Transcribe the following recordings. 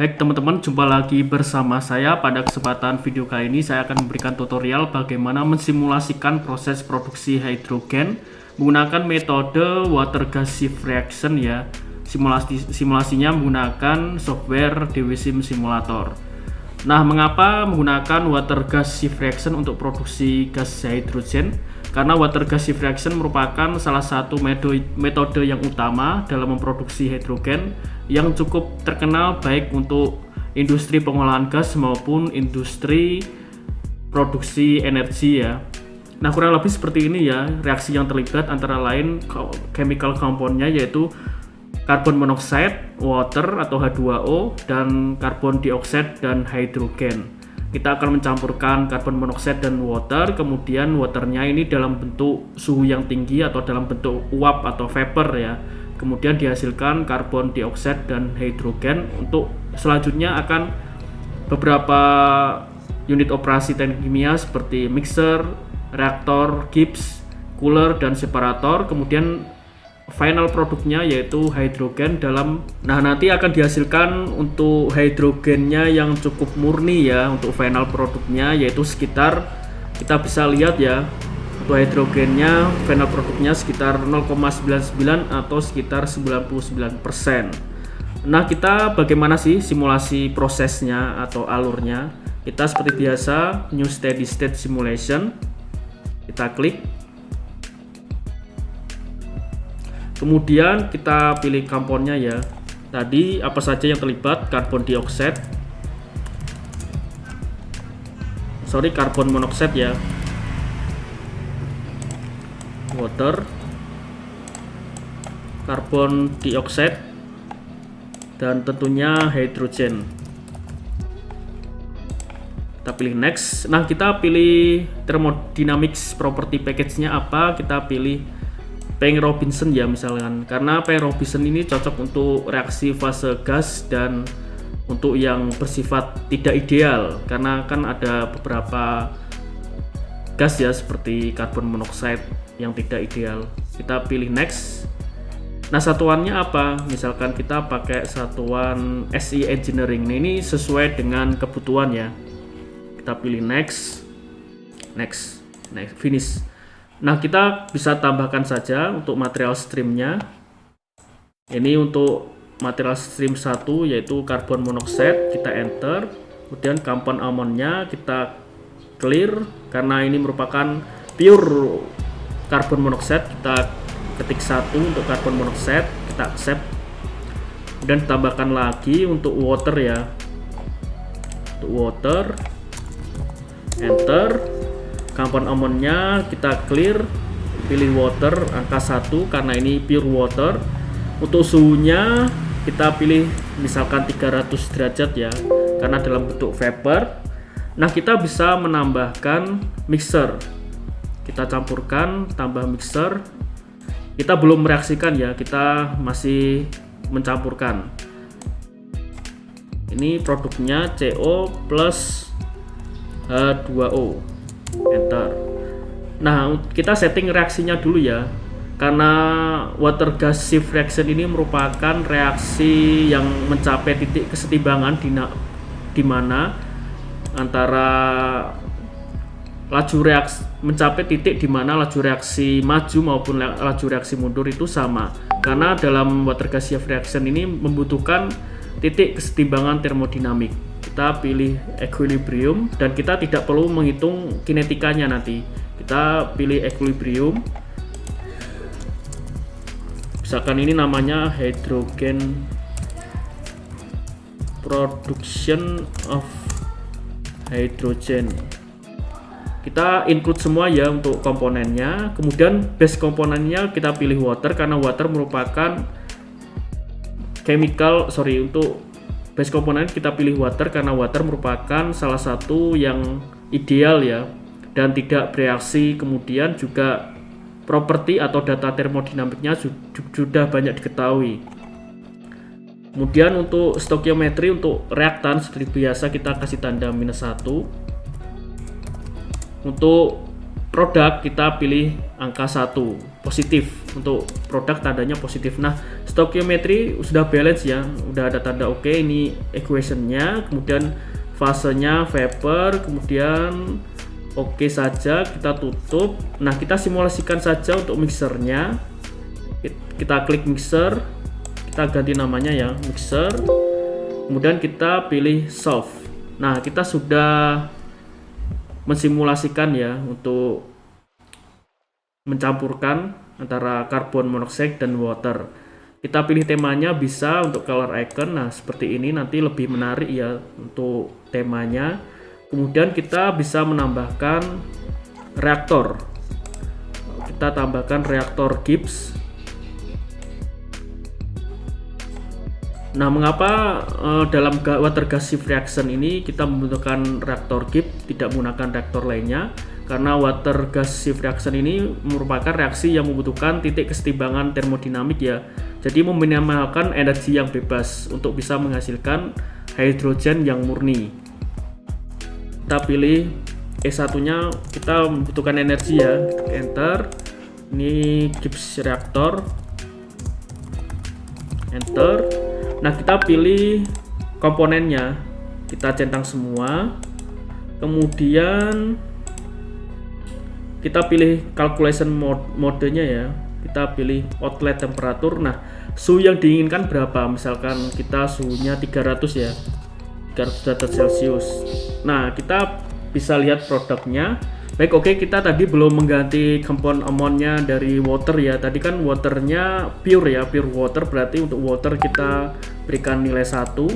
Baik teman-teman, jumpa lagi bersama saya. Pada kesempatan video kali ini saya akan memberikan tutorial bagaimana mensimulasikan proses produksi hidrogen menggunakan metode water gas shift reaction ya. Simulasinya menggunakan software DWSim Simulator. Nah, mengapa menggunakan water gas shift reaction untuk produksi gas hidrogen? Karena water gas shift reaction merupakan salah satu metode yang utama dalam memproduksi hidrogen yang cukup terkenal baik untuk industri pengolahan gas maupun industri produksi energi ya. Nah, kurang lebih seperti ini ya reaksi yang terlibat, antara lain chemical compoundnya yaitu karbon monoksida, water atau H2O, dan karbon dioksida dan hidrogen. Kita akan mencampurkan karbon monoksida dan water, kemudian waternya ini dalam bentuk suhu yang tinggi atau dalam bentuk uap atau vapor ya. Kemudian dihasilkan karbon dioksida dan hidrogen. Untuk selanjutnya akan beberapa unit operasi teknik kimia seperti mixer, reaktor, Gibbs, cooler, dan separator. Kemudian final produknya yaitu hidrogen nanti akan dihasilkan untuk hidrogennya yang cukup murni ya. Untuk final produknya yaitu sekitar, kita bisa lihat ya, untuk hidrogennya final produknya sekitar 0,99 atau sekitar 99%. Nah, kita bagaimana sih simulasi prosesnya atau alurnya? Kita seperti biasa new steady state simulation, kita klik. Kemudian kita pilih komponnya ya. Tadi apa saja yang terlibat? Karbon dioksida, karbon monoksida ya, water, karbon dioksida, dan tentunya hidrogen. Kita pilih next. Nah, kita pilih thermodynamics property package-nya apa? Kita pilih Peng-Robinson ya misalkan, karena Peng-Robinson ini cocok untuk reaksi fase gas dan untuk yang bersifat tidak ideal, karena kan ada beberapa gas ya seperti karbon monoksida yang tidak ideal. Kita pilih next. Nah, satuannya apa? Misalkan kita pakai satuan SI Engineering. Nah, ini sesuai dengan kebutuhan ya. Kita pilih next, finish. Nah, kita bisa tambahkan saja untuk material streamnya. Ini untuk material stream 1 yaitu karbon monoksida, kita enter. Kemudian compound amonnya kita clear, karena ini merupakan pure karbon monoksida. Kita ketik 1 untuk karbon monoksida, kita accept. Kemudian tambahkan lagi untuk water ya. Untuk water, enter. Compound amonnya kita clear, pilih water angka 1 karena ini pure water. Untuk suhunya kita pilih misalkan 300 derajat ya, karena dalam bentuk vapor. Nah, kita bisa menambahkan mixer. Kita campurkan, tambah mixer. Kita belum mereaksikan ya, kita masih mencampurkan. Ini produknya CO plus H2O. Enter. Nah, kita setting reaksinya dulu ya, karena water gas shift reaction ini merupakan reaksi yang mencapai titik kesetimbangan di mana antara laju reaksi mencapai titik di mana laju reaksi maju maupun laju reaksi mundur itu sama, karena dalam water gas shift reaction ini membutuhkan titik kesetimbangan termodinamik. Kita pilih equilibrium dan kita tidak perlu menghitung kinetikanya nanti. Kita pilih equilibrium. Misalkan ini namanya hydrogen production of hydrogen. Kita include semua ya untuk komponennya. Kemudian base komponennya kita pilih water, karena water merupakan untuk base komponen kita pilih water karena water merupakan salah satu yang ideal ya dan tidak bereaksi. Kemudian juga properti atau data termodinamiknya sudah banyak diketahui. Kemudian untuk stokiometri untuk reaktan seperti biasa kita kasih tanda -1. Untuk produk kita pilih angka 1 positif. Untuk produk tandanya positif. Nah, stoichiometry sudah balance ya, udah ada tanda oke. Ini equationnya, kemudian fasenya vapor, kemudian oke saja, kita tutup. Nah, kita simulasikan saja untuk mixernya. Kita klik mixer, kita ganti namanya ya, mixer, kemudian kita pilih solve. Nah, kita sudah mensimulasikan ya untuk mencampurkan antara karbon monoksida dan water. Kita pilih temanya bisa untuk color icon. Nah, seperti ini nanti lebih menarik ya untuk temanya. Kemudian kita bisa menambahkan reaktor. Kita tambahkan reaktor Gibbs. Nah, mengapa dalam water gas shift reaction ini kita membutuhkan reaktor Gibbs, tidak menggunakan reaktor lainnya? Karena water gas shift reaction ini merupakan reaksi yang membutuhkan titik kesetimbangan termodinamik ya. Jadi meminimalkan energi yang bebas untuk bisa menghasilkan hidrogen yang murni. Kita pilih E1 nya, kita membutuhkan energi ya, enter. Ini Gibbs reaktor, enter. Nah, kita pilih komponennya, kita centang semua, kemudian kita pilih calculation modenya ya, kita pilih outlet temperatur. Nah, suhu yang diinginkan berapa, misalkan kita suhunya 300 ya, 300 derajat Celcius. Nah, kita bisa lihat produknya. Baik, oke, kita tadi belum mengganti compound amount-nya dari water ya. Tadi kan waternya pure ya, pure water, berarti untuk water kita berikan nilai 1.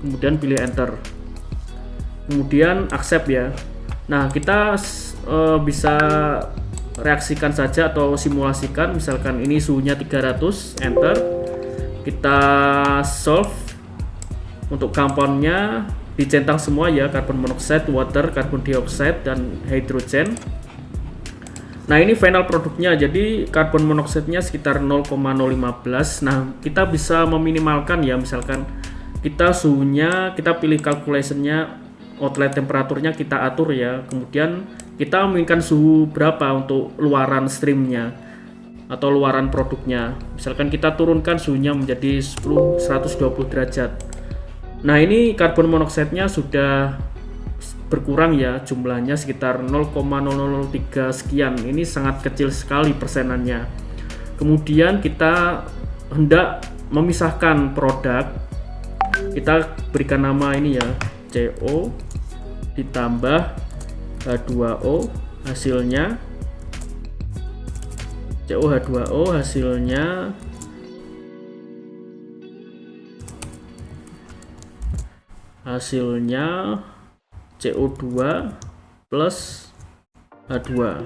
Kemudian pilih enter. Kemudian accept ya. Nah, kita bisa reaksikan saja atau simulasikan, misalkan ini suhunya 300, enter. Kita solve. Untuk compound-nya dicentang semua ya, karbon monoksida, water, karbon dioksida, dan hidrogen. Nah, ini final produknya. Jadi karbon monoksidanya sekitar 0,015. Nah, kita bisa meminimalkan ya, misalkan kita suhunya, kita pilih calculation-nya, outlet temperaturnya kita atur ya. Kemudian kita menginginkan suhu berapa untuk luaran streamnya atau luaran produknya. Misalkan kita turunkan suhunya menjadi 120 derajat. Nah, ini karbon monoksidanya sudah berkurang ya, jumlahnya sekitar 0,003 sekian. Ini sangat kecil sekali persenannya. Kemudian kita hendak memisahkan produk. Kita berikan nama ini ya, CO ditambah H2O hasilnya. COH2O hasilnya CO2 plus H2,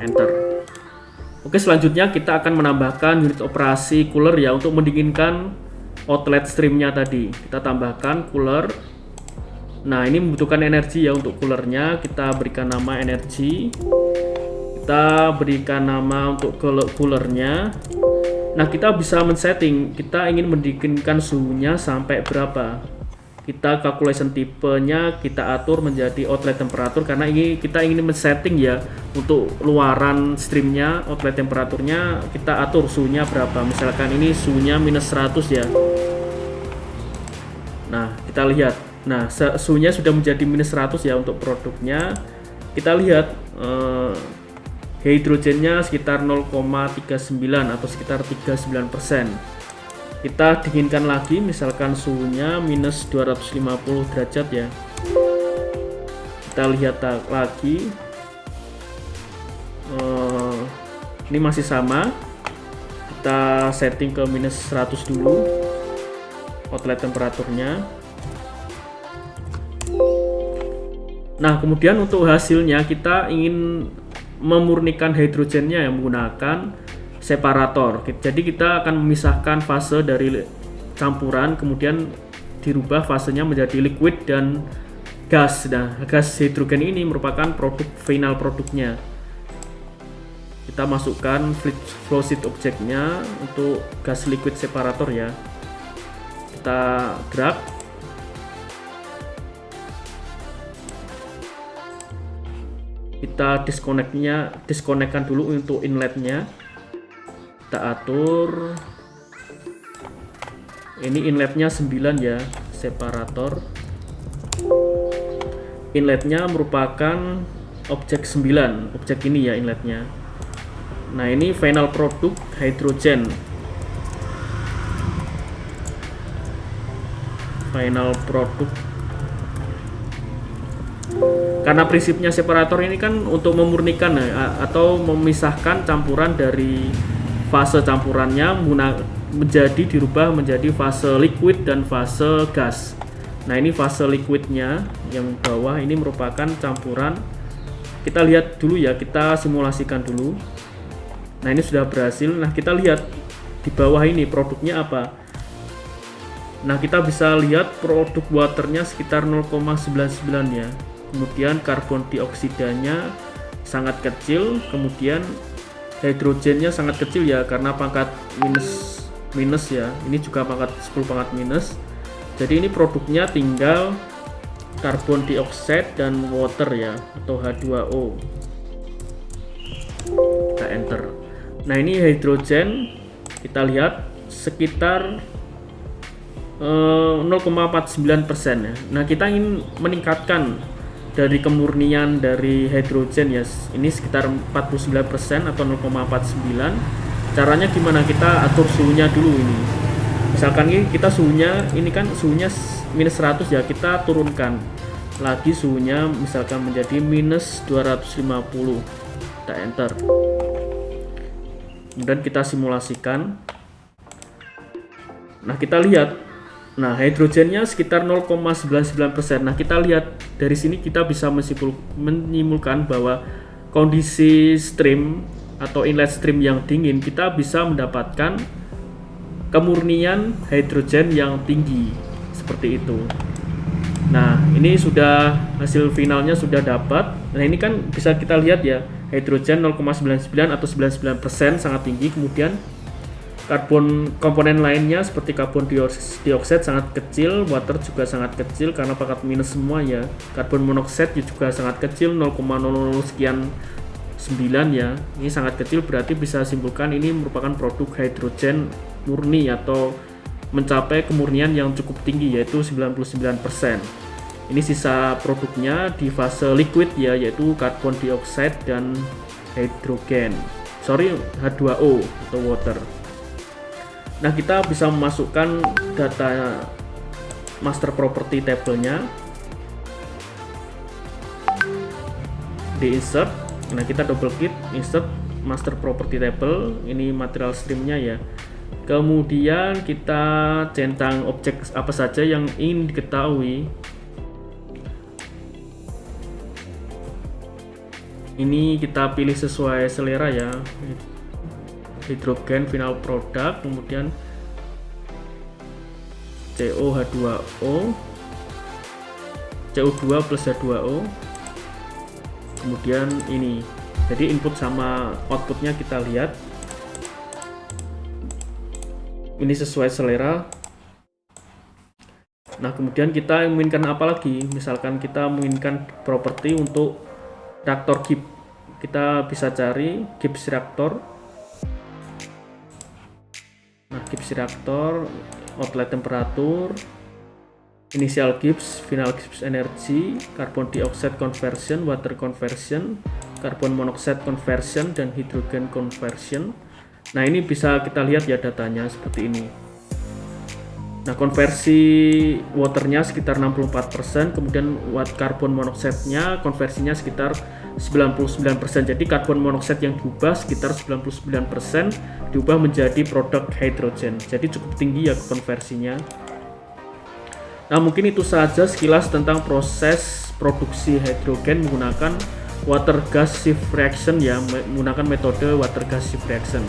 enter. Oke, selanjutnya kita akan menambahkan unit operasi cooler ya, untuk mendinginkan outlet streamnya tadi. Kita tambahkan cooler. Nah, ini membutuhkan energi ya untuk coolernya. Kita berikan nama energi. Kita berikan nama untuk coolernya. Nah, kita bisa men-setting, kita ingin mendinginkan suhunya sampai berapa. Kita calculation tipenya kita atur menjadi outlet temperatur, karena ini kita ingin men-setting ya untuk luaran streamnya, outlet temperaturnya kita atur suhunya berapa. Misalkan ini suhunya minus 100 ya. Nah, kita lihat. Nah, suhunya sudah menjadi minus 100 ya untuk produknya. Kita lihat hidrogennya sekitar 0,39 atau sekitar 39%. Kita dinginkan lagi, misalkan suhunya minus 250 derajat ya. Kita lihat lagi, ini masih sama. Kita setting ke minus 100 dulu outlet temperaturnya. Nah, kemudian untuk hasilnya kita ingin memurnikan hidrogennya yang menggunakan separator. Jadi kita akan memisahkan fase dari campuran, kemudian dirubah fasenya menjadi liquid dan gas. Nah, gas hidrogen ini merupakan produk final produknya. Kita masukkan flow sheet objeknya untuk gas liquid separator ya. Kita drag. kita disconnectkan dulu untuk inletnya. Kita atur. Ini inletnya 9 ya, separator. Inletnya merupakan objek 9, objek ini ya inletnya. Nah, ini final product hydrogen. Final product. Karena prinsipnya separator ini kan untuk memurnikan ya, atau memisahkan campuran dari fase campurannya dirubah menjadi fase liquid dan fase gas. Nah, ini fase liquidnya yang bawah ini merupakan campuran. Kita lihat dulu ya, kita simulasikan dulu. Nah, ini sudah berhasil. Nah, kita lihat di bawah ini produknya apa. Nah, kita bisa lihat produk waternya sekitar 0,99 ya. Kemudian karbon dioksidanya sangat kecil, kemudian hidrogennya sangat kecil ya, karena pangkat minus ya. Ini juga pangkat 10 pangkat minus. Jadi ini produknya tinggal karbon dioksida dan water ya, atau H2O. Kita enter. Nah, ini hidrogen kita lihat sekitar 0,49% ya. Nah, kita ingin meningkatkan dari kemurnian dari hidrogen ya, ini sekitar 49% atau 0,49. Caranya gimana? Kita atur suhunya dulu ini. Misalkan ini kita suhunya, ini kan suhunya minus 100 ya, kita turunkan lagi suhunya misalkan menjadi minus 250. Kita enter. Kemudian kita simulasikan. Nah, kita lihat. Nah, hidrogennya sekitar 0,99%. Nah, kita lihat dari sini kita bisa menyimpulkan bahwa kondisi stream atau inlet stream yang dingin, kita bisa mendapatkan kemurnian hidrogen yang tinggi seperti itu. Nah, ini sudah hasil finalnya sudah dapat. Nah, ini kan bisa kita lihat ya, hidrogen 0,99 atau 99% sangat tinggi. Kemudian karbon komponen lainnya seperti karbon dioksida sangat kecil, water juga sangat kecil karena pangkat minus semua ya. Karbon monoksida juga sangat kecil, 0,00 sekian 9 ya. Ini sangat kecil, berarti bisa simpulkan ini merupakan produk hidrogen murni atau mencapai kemurnian yang cukup tinggi yaitu 99%. Ini sisa produknya di fase liquid ya, yaitu karbon dioksida dan hidrogen. H2O atau water. Nah, kita bisa memasukkan data master property table-nya di insert. Nah, kita double klik insert master property table, ini material streamnya ya. Kemudian kita centang objek apa saja yang ingin diketahui. Ini kita pilih sesuai selera ya. Hidrogen final product, kemudian COH2O, CO2 plus H2O, kemudian ini. Jadi input sama outputnya kita lihat. Ini sesuai selera. Nah, kemudian kita menginginkan apa lagi? Misalkan kita menginginkan properti untuk reaktor Gibbs. Kita bisa cari Gibbs reaktor. Nah, Gibbs reaktor, outlet temperatur, initial Gibbs, final Gibbs energy, carbon dioxide conversion, water conversion, carbon monoxide conversion, dan hydrogen conversion. Nah, ini bisa kita lihat ya datanya seperti ini. Nah, konversi waternya sekitar 64%, kemudian carbon monoxide-nya konversinya sekitar 99%. Jadi karbon monoksida yang diubah sekitar 99% diubah menjadi produk hidrogen. Jadi cukup tinggi ya konversinya. Nah, mungkin itu saja sekilas tentang proses produksi hidrogen menggunakan water gas shift reaction ya, menggunakan metode water gas shift reaction.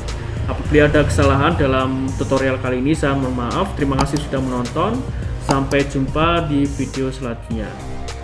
Apabila ada kesalahan dalam tutorial kali ini, saya mohon maaf. Terima kasih sudah menonton. Sampai jumpa di video selanjutnya.